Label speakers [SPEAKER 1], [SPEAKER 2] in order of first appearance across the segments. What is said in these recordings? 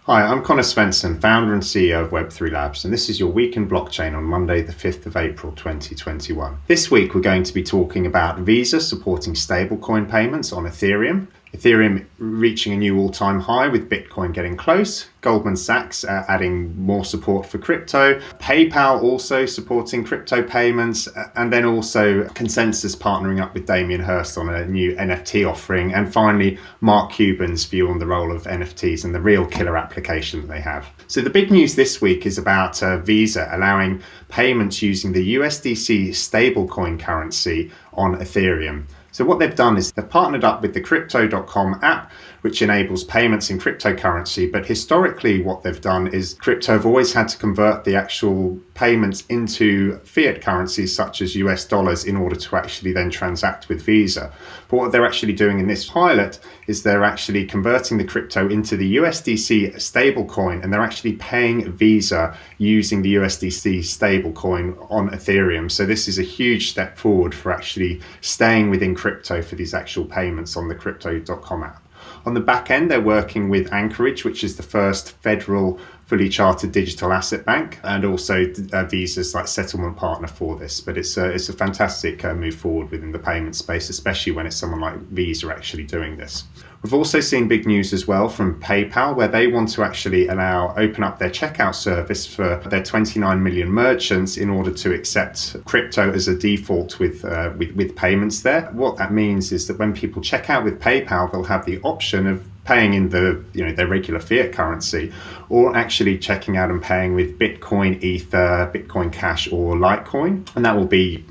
[SPEAKER 1] Hi, I'm Conor Svensson, founder and CEO of Web3 Labs, and this is your Week in Blockchain on Monday, the 5th of April, 2021. This week, we're going to be talking about Visa supporting stablecoin payments on Ethereum, Ethereum reaching a new all-time high with Bitcoin getting close, Goldman Sachs adding more support for crypto, PayPal also supporting crypto payments, and then also Consensus partnering up with Damien Hirst on a new NFT offering, and finally Mark Cuban's view on the role of NFTs and the real killer application that they have. So the big news this week is about Visa allowing payments using the USDC stablecoin currency on Ethereum. So what they've done is they've partnered up with the Crypto.com app, which enables payments in cryptocurrency. But historically, what they've done is crypto have always had to convert the actual payments into fiat currencies such as US dollars in order to actually then transact with Visa. But what they're actually doing in this pilot is they're actually converting the crypto into the USDC stablecoin, and they're actually paying Visa using the USDC stablecoin on Ethereum. So this is a huge step forward for actually staying within crypto for these actual payments on the Crypto.com app. On the back end, they're working with Anchorage, which is the first federal fully chartered digital asset bank, and also Visa's settlement partner for this. But it's a fantastic move forward within the payment space, especially when it's someone like Visa actually doing this. We've also seen big news as well from PayPal, where they want to actually open up their checkout service for their 29 million merchants in order to accept crypto as a default with payments there. What that means is that when people check out with PayPal, they'll have the option of paying in their regular fiat currency, or actually checking out and paying with Bitcoin, Ether, Bitcoin Cash, or Litecoin, and that will be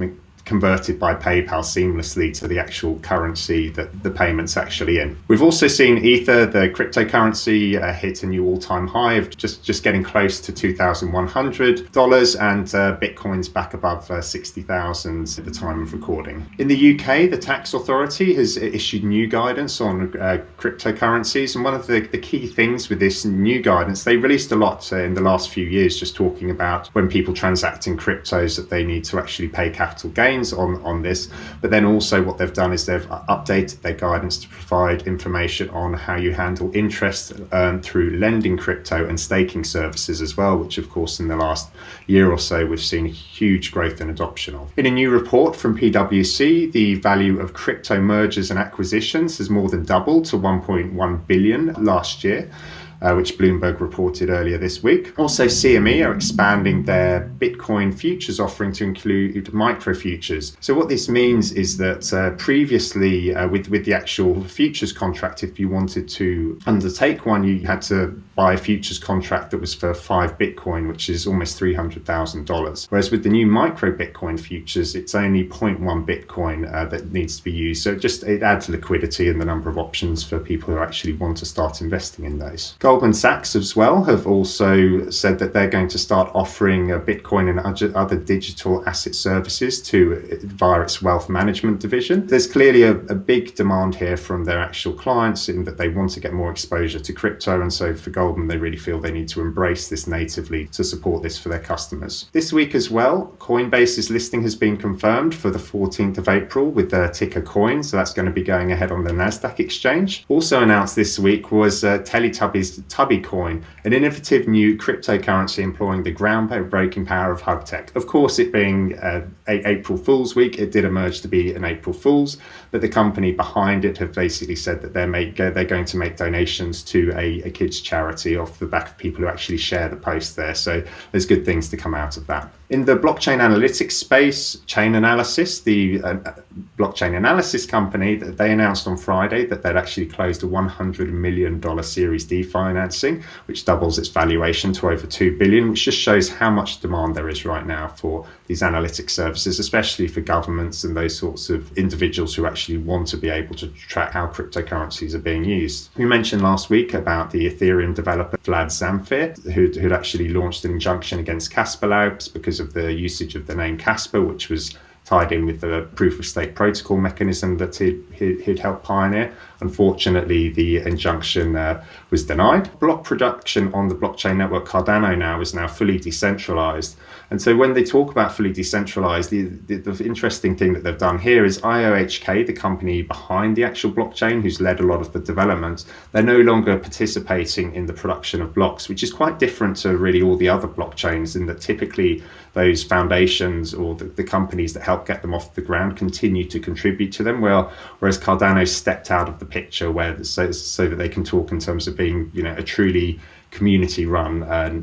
[SPEAKER 1] converted by PayPal seamlessly to the actual currency that the payment's actually in. We've also seen Ether, the cryptocurrency, hit a new all-time high of just getting close to $2,100, and Bitcoin's back above 60,000 at the time of recording. In the UK, the tax authority has issued new guidance on cryptocurrencies, and one of the key things with this new guidance, they released a lot in the last few years, just talking about when people transact in cryptos that they need to actually pay capital gains on this. But then also what they've done is they've updated their guidance to provide information on how you handle interest earned through lending crypto and staking services as well, which of course in the last year or so we've seen huge growth and adoption of. In a new report from PwC, the value of crypto mergers and acquisitions has more than doubled to 1.1 billion last year, which Bloomberg reported earlier this week. Also, CME are expanding their Bitcoin futures offering to include micro futures. So what this means is that previously with the actual futures contract, if you wanted to undertake one, you had to buy a futures contract that was for 5 Bitcoin, which is almost $300,000. Whereas with the new micro Bitcoin futures, it's only 0.1 Bitcoin that needs to be used. So it adds liquidity and the number of options for people who actually want to start investing in those. Goldman Sachs as well have also said that they're going to start offering Bitcoin and other digital asset services via its wealth management division. There's clearly a big demand here from their actual clients in that they want to get more exposure to crypto, and so for Goldman, they really feel they need to embrace this natively to support this for their customers. This week as well, Coinbase's listing has been confirmed for the 14th of April with their ticker Coin, so that's going to be going ahead on the Nasdaq exchange. Also announced this week was Teletubbies Tubbycoin, an innovative new cryptocurrency employing the groundbreaking power of hug tech. Of course, it being April Fool's week, it did emerge to be an April Fool's, but the company behind it have basically said that they're going to make donations to a kids charity off the back of people who actually share the post there. So there's good things to come out of that. In the blockchain analytics space, Chainalysis, the blockchain analysis company, they announced on Friday that they'd actually closed a $100 million Series D financing, which doubles its valuation to over $2 billion, which just shows how much demand there is right now for these analytics services, especially for governments and those sorts of individuals who actually want to be able to track how cryptocurrencies are being used. We mentioned last week about the Ethereum developer Vlad Zamfir, who'd actually launched an injunction against Casper Labs because of the usage of the name Casper, which was tied in with the proof of stake protocol mechanism that he'd helped pioneer. Unfortunately, the injunction was denied. Block production on the blockchain network Cardano is now fully decentralized. And so when they talk about fully decentralized, the interesting thing that they've done here is IOHK, the company behind the actual blockchain, who's led a lot of the development, they're no longer participating in the production of blocks, which is quite different to really all the other blockchains, in that typically those foundations or the companies that help get them off the ground continue to contribute to them, whereas Cardano stepped out of the picture so that they can talk in terms of being, a truly community-run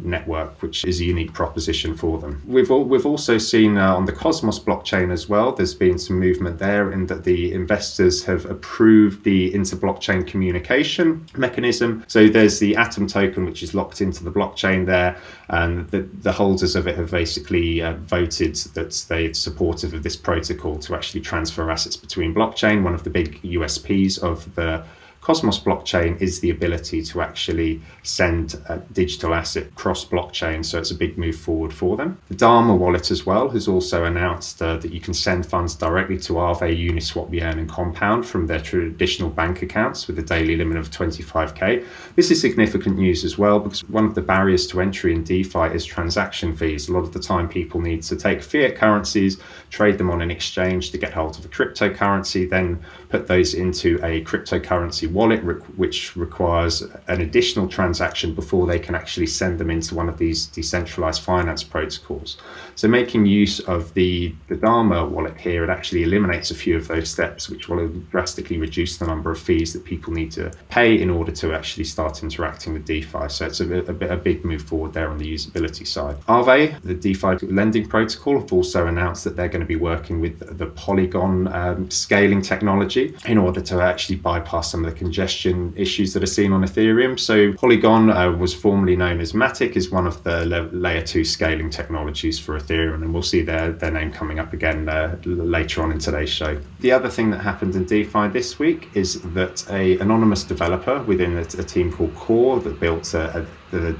[SPEAKER 1] network, which is a unique proposition for them. We've also seen on the Cosmos blockchain as well, there's been some movement there in that the investors have approved the inter-blockchain communication mechanism. So there's the Atom token, which is locked into the blockchain there, and the holders of it have basically voted that they're supportive of this protocol to actually transfer assets between blockchain. One of the big USPs of the Cosmos blockchain is the ability to actually send a digital asset cross blockchain, so it's a big move forward for them. The Dharma wallet as well has also announced that you can send funds directly to Aave, Uniswap, Yearn and Compound from their traditional bank accounts with a daily limit of 25k. This is significant news as well, because one of the barriers to entry in DeFi is transaction fees. A lot of the time people need to take fiat currencies, trade them on an exchange to get hold of a cryptocurrency, then put those into a cryptocurrency wallet, which requires an additional transaction before they can actually send them into one of these decentralized finance protocols. So making use of the Dharma wallet here, it actually eliminates a few of those steps, which will drastically reduce the number of fees that people need to pay in order to actually start interacting with DeFi. So it's a big move forward there on the usability side. Aave, the DeFi lending protocol, have also announced that they're going to be working with the Polygon scaling technology in order to actually bypass some of the congestion issues that are seen on Ethereum. So Polygon was formerly known as Matic, is one of the layer 2 scaling technologies for Ethereum, and we'll see their name coming up again later on in today's show. The other thing that happened in DeFi this week is that an anonymous developer within a team called Core that built the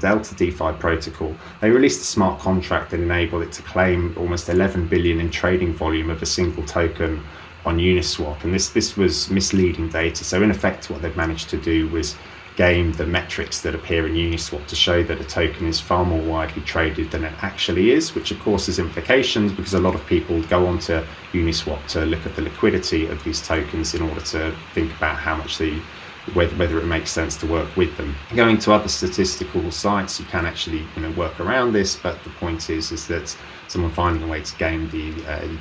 [SPEAKER 1] Delta DeFi protocol, they released a smart contract that enabled it to claim almost 11 billion in trading volume of a single token on Uniswap, and this was misleading data. So in effect, what they've managed to do was game the metrics that appear in Uniswap to show that a token is far more widely traded than it actually is, which of course has implications because a lot of people go onto Uniswap to look at the liquidity of these tokens in order to think about how much whether it makes sense to work with them. Going to other statistical sites, you can actually work around this, but the point is that someone finding a way to game the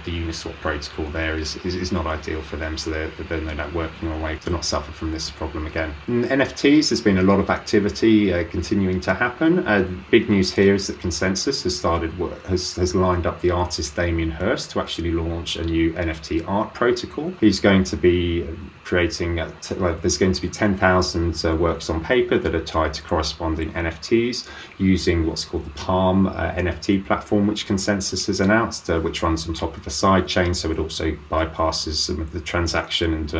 [SPEAKER 1] Uniswap protocol there is not ideal for them, so they're no doubt working on a way to not suffer from this problem again. In NFTs, there's been a lot of activity continuing to happen. Big news here is that Consensus has lined up the artist Damien Hirst to actually launch a new NFT art protocol. He's going to be creating, there's going to be 10,000 works on paper that are tied to corresponding NFTs using what's called the Palm NFT platform, which Consensus has announced, which runs on top of a side chain, so it also bypasses some of the transaction and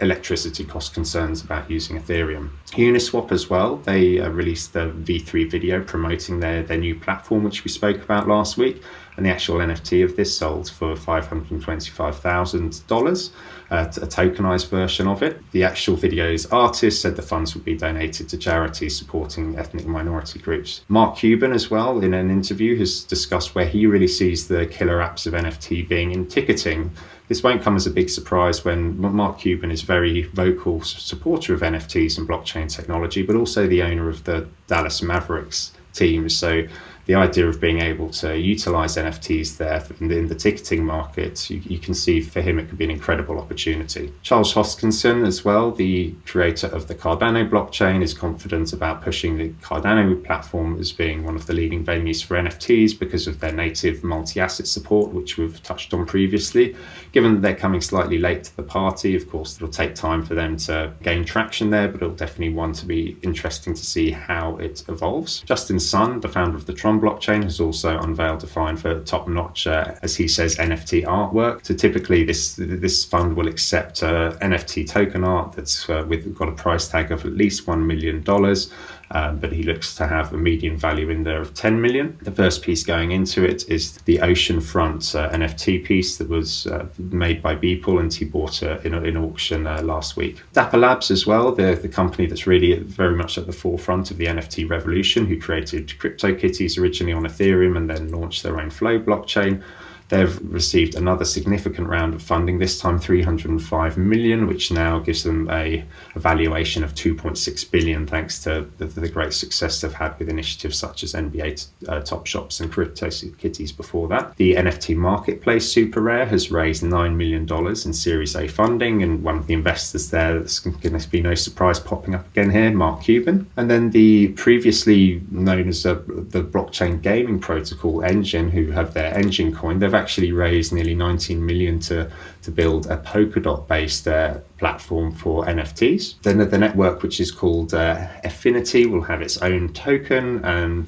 [SPEAKER 1] electricity cost concerns about using Ethereum. Uniswap as well, they released the V3 video promoting their new platform, which we spoke about last week, and the actual NFT of this sold for $525,000, a tokenized version of it. The actual video's artist said the funds would be donated to charities supporting ethnic minority groups. Mark Cuban as well, in an interview, has discussed where he really sees the killer apps of NFT being in ticketing. This won't come as a big surprise when Mark Cuban is a very vocal supporter of NFTs and blockchain technology, but also the owner of the Dallas Mavericks team. So the idea of being able to utilize NFTs there in the ticketing market, you can see for him it could be an incredible opportunity. Charles Hoskinson as well, the creator of the Cardano blockchain, is confident about pushing the Cardano platform as being one of the leading venues for NFTs because of their native multi-asset support, which we've touched on previously. Given that they're coming slightly late to the party, of course, it'll take time for them to gain traction there, but it'll definitely be interesting to see how it evolves. Justin Sun, the founder of the Tron Polygon blockchain has also unveiled a fine for top-notch, as he says, NFT artwork. So typically this fund will accept NFT token art that's got a price tag of at least $1 million. But he looks to have a median value in there of 10 million. The first piece going into it is the Oceanfront NFT piece that was made by Beeple, and he bought in auction last week. Dapper Labs as well, the company that's really very much at the forefront of the NFT revolution, who created CryptoKitties originally on Ethereum and then launched their own Flow blockchain. They've received another significant round of funding, this time 305 million, which now gives them a valuation of 2.6 billion, thanks to the great success they've had with initiatives such as NBA Top Shops and CryptoKitties before that. The NFT marketplace Super Rare has raised $9 million in Series A funding, and one of the investors there, that's going to be no surprise popping up again here, Mark Cuban. And then the previously known as the blockchain gaming protocol Engine, who have their Engine coin, they've actually raised nearly 19 million to build a Polkadot based platform for NFTs. Then the network, which is called Affinity, will have its own token, and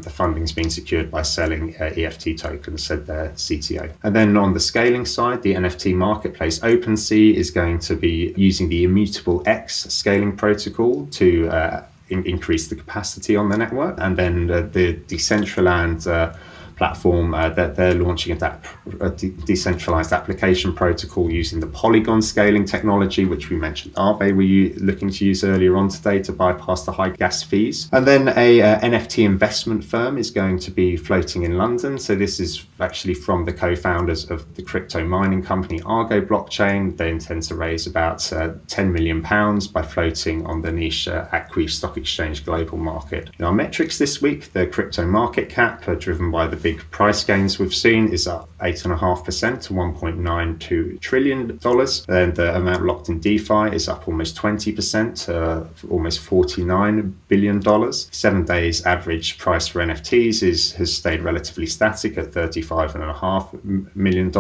[SPEAKER 1] the funding's been secured by selling EFT tokens, said their CTO. And then on the scaling side, the NFT marketplace OpenSea is going to be using the Immutable X scaling protocol to increase the capacity on the network. And then the Decentraland platform that they're launching a decentralized application protocol using the Polygon scaling technology, which we mentioned Aave were looking to use earlier on today to bypass the high gas fees. And then a NFT investment firm is going to be floating in London. So this is actually from the co-founders of the crypto mining company Argo blockchain. They intend to raise about £10 million by floating on the niche Acqui Stock Exchange global market. Now, our metrics this week, the crypto market cap, driven by the big price gains we've seen, is up 8.5% to $1.92 trillion. And the amount locked in DeFi is up almost 20% to almost $49 billion. 7 days average price for NFTs has stayed relatively static at $35.5 million.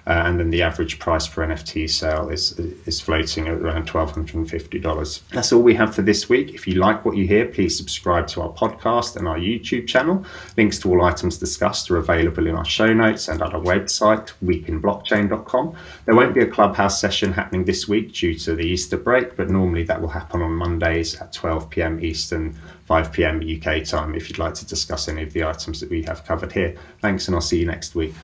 [SPEAKER 1] And then the average price per NFT sale is floating at around $1,250. That's all we have for this week. If you like what you hear, please subscribe to our podcast and our YouTube channel. Links to all items discussed are available in our show notes and at our website, weekinblockchain.com. There won't be a Clubhouse session happening this week due to the Easter break, but normally that will happen on Mondays at 12 p.m. Eastern, 5 p.m. UK time, if you'd like to discuss any of the items that we have covered here. Thanks, and I'll see you next week.